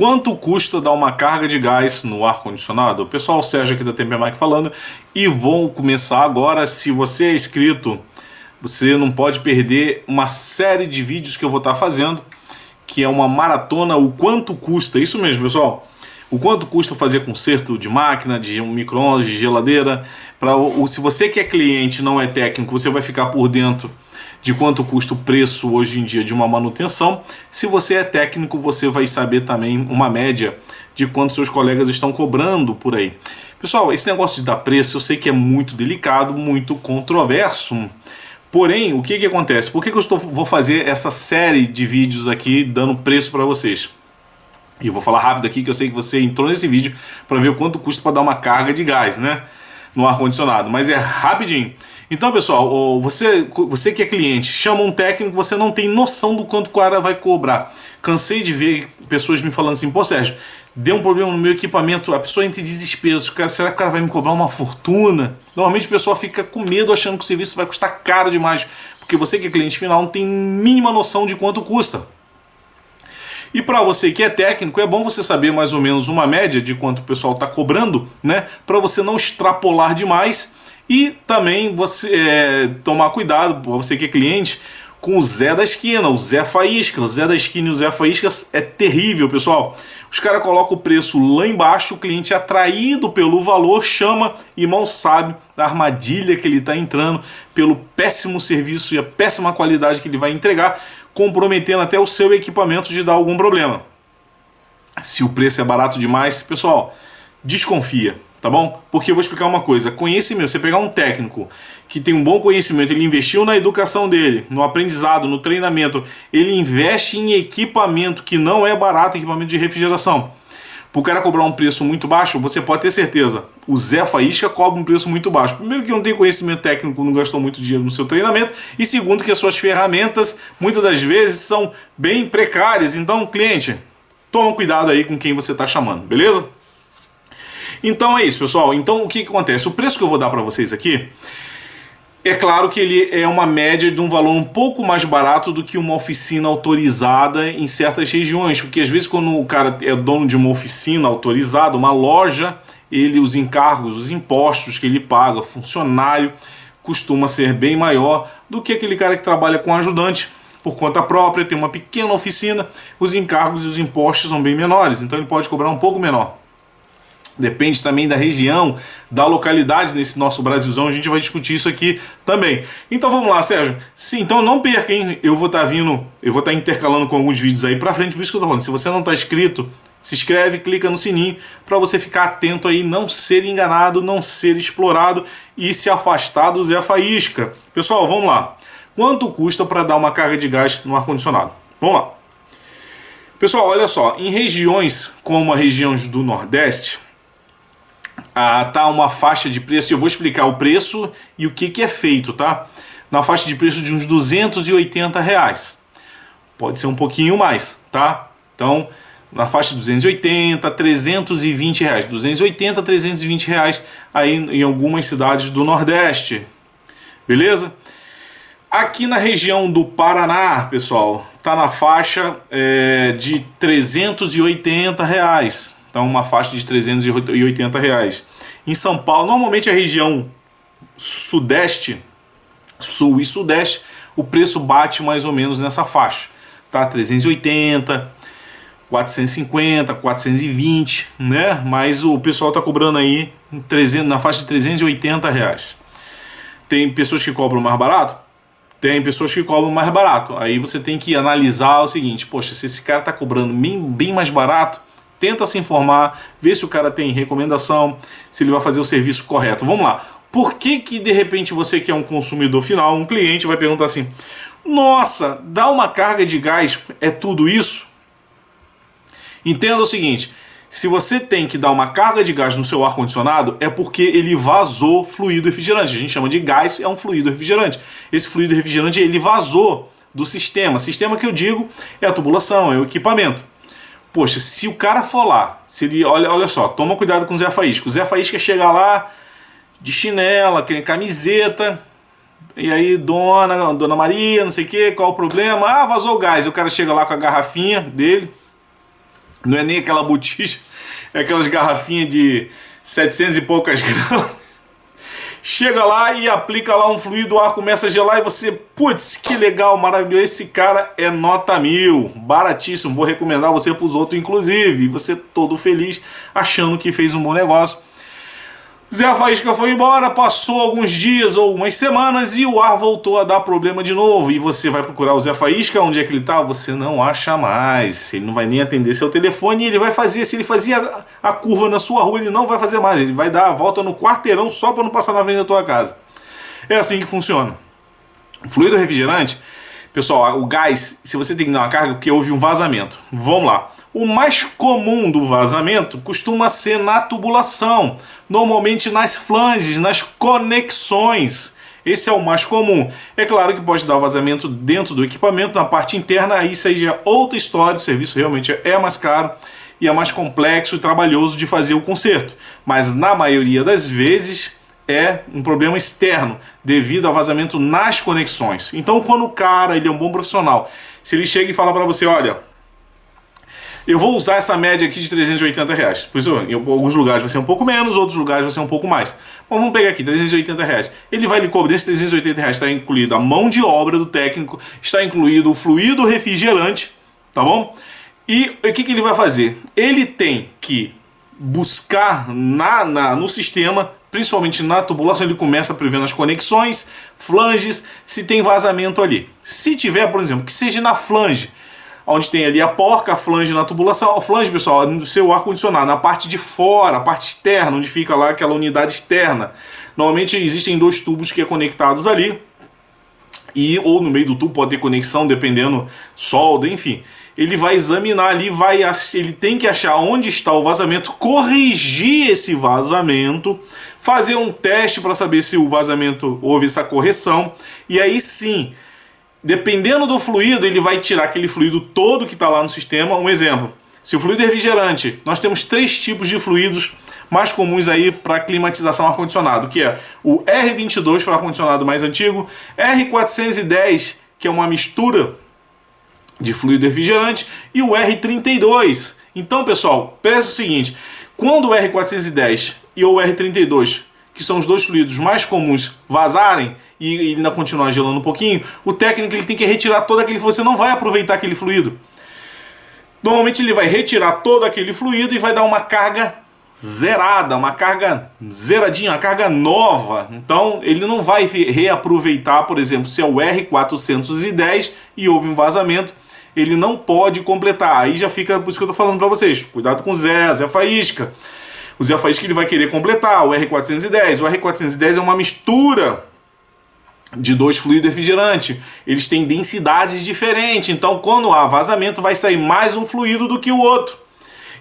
Quanto custa dar uma carga de gás no ar-condicionado? Pessoal, o Sérgio aqui da Tempemac falando, e vou começar agora. Se você é inscrito, você não pode perder uma série de vídeos que eu vou estar fazendo, que é uma maratona, o quanto custa, isso mesmo pessoal, o quanto custa fazer conserto de máquina, de um micro-ondas, de geladeira. Se você que é cliente, não é técnico, você vai ficar por dentro de quanto custa o preço hoje em dia de uma manutenção. Se você é técnico, você vai saber também uma média de quanto seus colegas estão cobrando por aí. Pessoal, esse negócio de dar preço eu sei que é muito delicado, muito controverso. Porém, o que acontece? Por que eu vou fazer essa série de vídeos aqui dando preço para vocês? E eu vou falar rápido aqui, que eu sei que você entrou nesse vídeo para ver o quanto custa para dar uma carga de gás, né, no ar-condicionado, mas é rapidinho. Então, pessoal, você que é cliente, chama um técnico, você não tem noção do quanto o cara vai cobrar. Cansei de ver pessoas me falando assim, pô Sérgio, deu um problema no meu equipamento, a pessoa entra em desespero, será que o cara vai me cobrar uma fortuna? Normalmente a pessoa fica com medo achando que o serviço vai custar caro demais, porque você que é cliente final não tem mínima noção de quanto custa. E para você que é técnico, é bom você saber mais ou menos uma média de quanto o pessoal está cobrando, né? Para você não extrapolar demais e também você tomar cuidado, você que é cliente, com o Zé da esquina, o Zé Faísca. O Zé da esquina e o Zé Faísca é terrível, pessoal. Os caras colocam o preço lá embaixo, o cliente atraído pelo valor chama e mal sabe da armadilha que ele está entrando, pelo péssimo serviço e a péssima qualidade que ele vai entregar, comprometendo até o seu equipamento de dar algum problema. Se o preço é barato demais, pessoal, desconfia, tá bom? Porque eu vou explicar uma coisa, conhecimento, você pegar um técnico que tem um bom conhecimento, ele investiu na educação dele, no aprendizado, no treinamento, ele investe em equipamento que não é barato, equipamento de refrigeração. Para o cara cobrar um preço muito baixo, você pode ter certeza, o Zé Faísca cobra um preço muito baixo. Primeiro que não tem conhecimento técnico, não gastou muito dinheiro no seu treinamento, e segundo que as suas ferramentas, muitas das vezes, são bem precárias. Então, cliente, toma cuidado aí com quem você está chamando, beleza? Então é isso, pessoal. Então o que acontece? O preço que eu vou dar para vocês aqui, é claro que ele é uma média de um valor um pouco mais barato do que uma oficina autorizada em certas regiões, porque às vezes quando o cara é dono de uma oficina autorizada, uma loja, os encargos, os impostos que ele paga, funcionário, costuma ser bem maior do que aquele cara que trabalha com ajudante por conta própria, tem uma pequena oficina, os encargos e os impostos são bem menores, então ele pode cobrar um pouco menor. Depende também da região, da localidade nesse nosso Brasilzão, a gente vai discutir isso aqui também. Então vamos lá, Sérgio. Sim, então não perca, hein? Eu vou estar intercalando com alguns vídeos aí pra frente, por isso que eu tô falando. Se você não está inscrito, se inscreve, clica no sininho para você ficar atento aí, não ser enganado, não ser explorado e se afastar do Zé Faísca. Pessoal, vamos lá. Quanto custa para dar uma carga de gás no ar-condicionado? Vamos lá. Pessoal, olha só, em regiões como a região do Nordeste, tá uma faixa de preço, eu vou explicar o preço e o que é feito, tá? Na faixa de preço de uns R$280. Pode ser um pouquinho mais, tá? Então, na faixa de 280, 320 reais. 280, 320 reais aí em algumas cidades do Nordeste. Beleza? Aqui na região do Paraná, pessoal, tá na faixa de 380 reais. Então uma faixa de 380 reais. Em São Paulo, normalmente a região sudeste, sul e sudeste, o preço bate mais ou menos nessa faixa. Tá? 380, 450, 420, né? Mas o pessoal tá cobrando aí na faixa de 380 reais. Tem pessoas que cobram mais barato? Tem pessoas que cobram mais barato. Aí você tem que analisar o seguinte, poxa, se esse cara tá cobrando bem mais barato, tenta se informar, ver se o cara tem recomendação, se ele vai fazer o serviço correto. Vamos lá. Por que de repente você que é um consumidor final, um cliente, vai perguntar assim, nossa, dar uma carga de gás é tudo isso? Entenda o seguinte, se você tem que dar uma carga de gás no seu ar-condicionado, é porque ele vazou fluido refrigerante. A gente chama de gás, é um fluido refrigerante. Esse fluido refrigerante, ele vazou do sistema. Sistema que eu digo é a tubulação, é o equipamento. Poxa, se o cara for lá, se ele, olha só, toma cuidado com o Zé Faísca. O Zé Faísca chega lá de chinela, camiseta, e aí dona Maria, não sei o que, qual o problema? Ah, vazou o gás. E o cara chega lá com a garrafinha dele, Não é nem aquela botija, é aquelas garrafinhas de 700 e poucas gramas. Chega lá e aplica lá um fluido, o ar começa a gelar e você, putz, que legal, maravilhoso, esse cara é nota 1000, baratíssimo, vou recomendar você para os outros inclusive, e você todo feliz, achando que fez um bom negócio. Zé Faísca foi embora, passou alguns dias ou umas semanas e o ar voltou a dar problema de novo. E você vai procurar o Zé Faísca, onde é que ele está? Você não acha mais. Ele não vai nem atender seu telefone e ele vai fazer, se ele fazia a curva na sua rua, ele não vai fazer mais. Ele vai dar a volta no quarteirão só para não passar na frente da tua casa. É assim que funciona. O fluido refrigerante, pessoal, o gás, se você tem que dar uma carga, porque houve um vazamento. Vamos lá. O mais comum do vazamento costuma ser na tubulação, normalmente nas flanges, nas conexões. Esse é o mais comum. É claro que pode dar vazamento dentro do equipamento, na parte interna, aí isso aí já é outra história, o serviço realmente é mais caro e é mais complexo e trabalhoso de fazer o conserto. Mas na maioria das vezes é um problema externo, devido a vazamento nas conexões. Então quando o cara ele é um bom profissional, se ele chega e fala para você, olha, eu vou usar essa média aqui de R$380. Por isso, em alguns lugares vai ser um pouco menos, outros lugares vai ser um pouco mais. Mas vamos pegar aqui, R$380. Ele vai lhe cobrar, desse R$380 está incluído a mão de obra do técnico, está incluído o fluido refrigerante, tá bom? E o que ele vai fazer? Ele tem que buscar no sistema, principalmente na tubulação, ele começa prevendo as conexões, flanges, se tem vazamento ali. Se tiver, por exemplo, que seja na flange, onde tem ali a porca, a flange na tubulação. A flange, pessoal, no seu ar-condicionado, na parte de fora, a parte externa, onde fica lá aquela unidade externa. Normalmente existem dois tubos que é conectados ali, ou no meio do tubo pode ter conexão, dependendo, solda, enfim. Ele vai examinar ali, ele tem que achar onde está o vazamento, corrigir esse vazamento, fazer um teste para saber se o vazamento houve essa correção, e aí sim, dependendo do fluido, ele vai tirar aquele fluido todo que está lá no sistema. Um exemplo, se o fluido é refrigerante, nós temos 3 tipos de fluidos mais comuns aí para climatização ar-condicionado, que é o R22 para ar-condicionado mais antigo, R410, que é uma mistura de fluido refrigerante, e o R32. Então, pessoal, pensa o seguinte, quando o R410 e o R32, que são os dois fluidos mais comuns, vazarem e ele ainda continuar gelando um pouquinho, o técnico ele tem que retirar todo aquele fluido. Você não vai aproveitar aquele fluido. Normalmente ele vai retirar todo aquele fluido e vai dar uma carga zerada, uma carga zeradinha, uma carga nova. Então ele não vai reaproveitar, por exemplo, se é o R410 e houve um vazamento, ele não pode completar. Aí já fica, por isso que eu estou falando para vocês, cuidado com o Zé Faísca. O Zé Faísca ele vai querer completar o R410. O R410 é uma mistura de dois fluidos refrigerantes. Eles têm densidades diferentes. Então, quando há vazamento, vai sair mais um fluido do que o outro.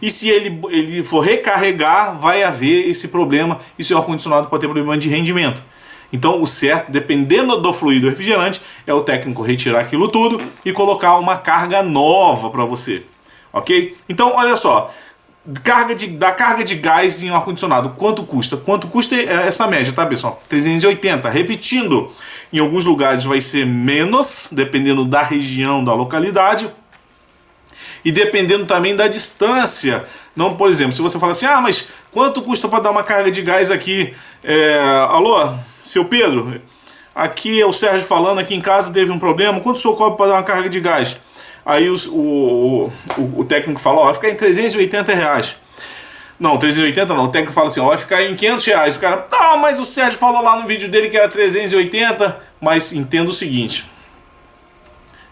E se ele for recarregar, vai haver esse problema. E seu ar-condicionado pode ter problema de rendimento. Então, o certo, dependendo do fluido refrigerante, é o técnico retirar aquilo tudo e colocar uma carga nova para você. Ok? Então, olha só. Da carga de gás em um ar-condicionado, quanto custa? Quanto custa essa média, tá, pessoal? 380. Repetindo, em alguns lugares vai ser menos, dependendo da região, da localidade, e dependendo também da distância. Não, por exemplo, se você fala assim, mas quanto custa para dar uma carga de gás aqui? Alô, seu Pedro, aqui é o Sérgio falando, aqui em casa teve um problema, quanto o senhor cobra para dar uma carga de gás? Aí o técnico fala, vai ficar em R$380. Não, 380 não, o técnico fala assim, vai ficar em R$500. O cara, mas o Sérgio falou lá no vídeo dele que era 380. Mas entenda o seguinte,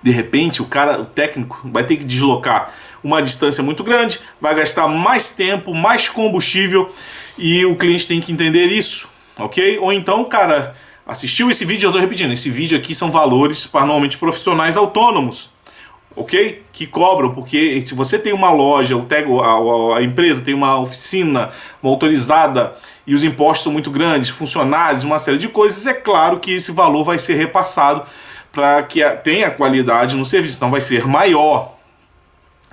de repente o técnico vai ter que deslocar uma distância muito grande, vai gastar mais tempo, mais combustível, e o cliente tem que entender isso, ok? Ou então o cara assistiu esse vídeo, eu estou repetindo, esse vídeo aqui são valores para normalmente profissionais autônomos, ok? Que cobram, porque se você tem uma loja, a empresa tem uma oficina, uma autorizada, e os impostos são muito grandes, funcionários, uma série de coisas, é claro que esse valor vai ser repassado para que tenha qualidade no serviço, então vai ser maior.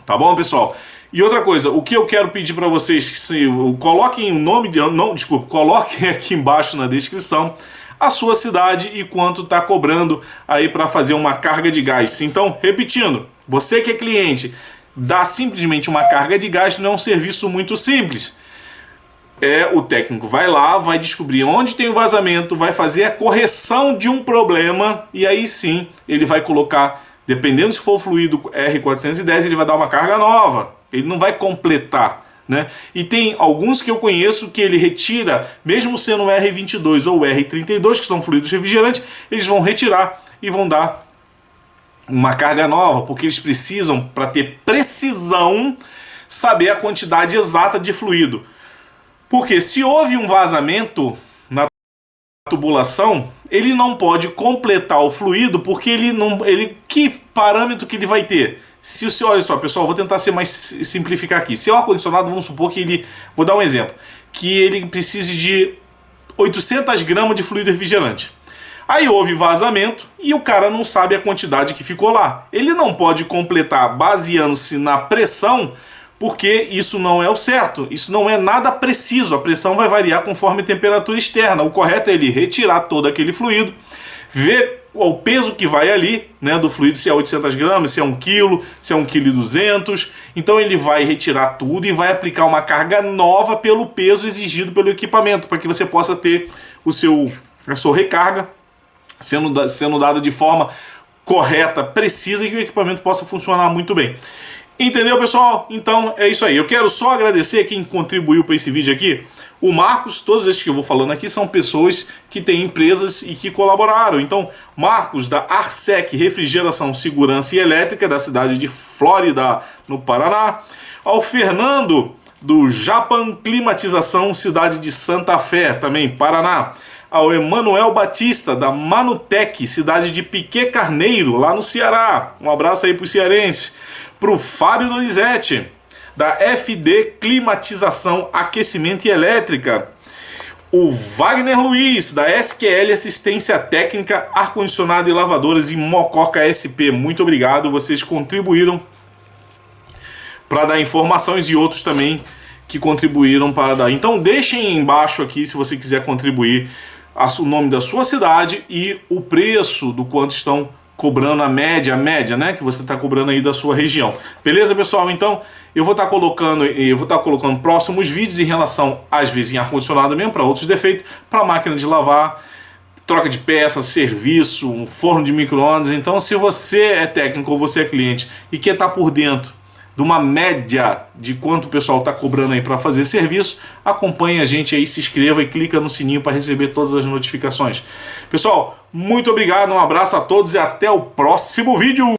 Tá bom, pessoal? E outra coisa, o que eu quero pedir para vocês, coloquem o nome, coloquem aqui embaixo na descrição a sua cidade e quanto está cobrando aí para fazer uma carga de gás. Então, repetindo, você que é cliente, dar simplesmente uma carga de gás não é um serviço muito simples. O técnico vai lá, vai descobrir onde tem o vazamento, vai fazer a correção de um problema e aí sim ele vai colocar, dependendo se for o fluido R410, ele vai dar uma carga nova, ele não vai completar, né? E tem alguns que eu conheço que ele retira, mesmo sendo o R22 ou o R32, que são fluidos refrigerantes, eles vão retirar e vão dar uma carga nova, porque eles precisam, para ter precisão, saber a quantidade exata de fluido. Porque se houve um vazamento na tubulação, ele não pode completar o fluido, porque que parâmetro que ele vai ter? Se o seu, olha só, pessoal, vou tentar simplificar aqui. Se é o ar-condicionado, vamos supor que ele, vou dar um exemplo, que ele precise de 800 gramas de fluido refrigerante. Aí houve vazamento e o cara não sabe a quantidade que ficou lá. Ele não pode completar baseando-se na pressão, porque isso não é o certo, isso não é nada preciso, a pressão vai variar conforme a temperatura externa. O correto é ele retirar todo aquele fluido, ver o peso que vai ali, né, do fluido, se é 800 gramas, se é 1 kg, se é 1,2 kg. Então ele vai retirar tudo e vai aplicar uma carga nova pelo peso exigido pelo equipamento, para que você possa ter a sua recarga sendo dada de forma correta, precisa, e que o equipamento possa funcionar muito bem. Entendeu, pessoal? Então é isso aí. Eu quero só agradecer quem contribuiu para esse vídeo aqui. O Marcos, todos esses que eu vou falando aqui são pessoas que têm empresas e que colaboraram. Então, Marcos da Arsec Refrigeração, Segurança e Elétrica, da cidade de Flórida, no Paraná. Ao Fernando do Japan Climatização, cidade de Santa Fé, também Paraná. Ao Emanuel Batista da Manutec, cidade de Piquet Carneiro, lá no Ceará. Um abraço aí para os cearenses. Para o Fábio Donizete, da FD Climatização, Aquecimento e Elétrica. O Wagner Luiz, da SQL Assistência Técnica, Ar-Condicionado e Lavadoras em Mococa SP. Muito obrigado, vocês contribuíram para dar informações e outros também que contribuíram para dar. Então deixem embaixo aqui, se você quiser contribuir, o nome da sua cidade e o preço do quanto estão cobrando a média, né, que você está cobrando aí da sua região. Beleza, pessoal? Então, eu vou estar colocando próximos vídeos em relação, às vezes, em ar-condicionado mesmo, para outros defeitos, para máquina de lavar, troca de peças, serviço, um forno de micro-ondas. Então, se você é técnico ou você é cliente e quer estar por dentro de uma média de quanto o pessoal está cobrando aí para fazer serviço, acompanhe a gente aí, se inscreva e clica no sininho para receber todas as notificações. Pessoal, muito obrigado, um abraço a todos e até o próximo vídeo!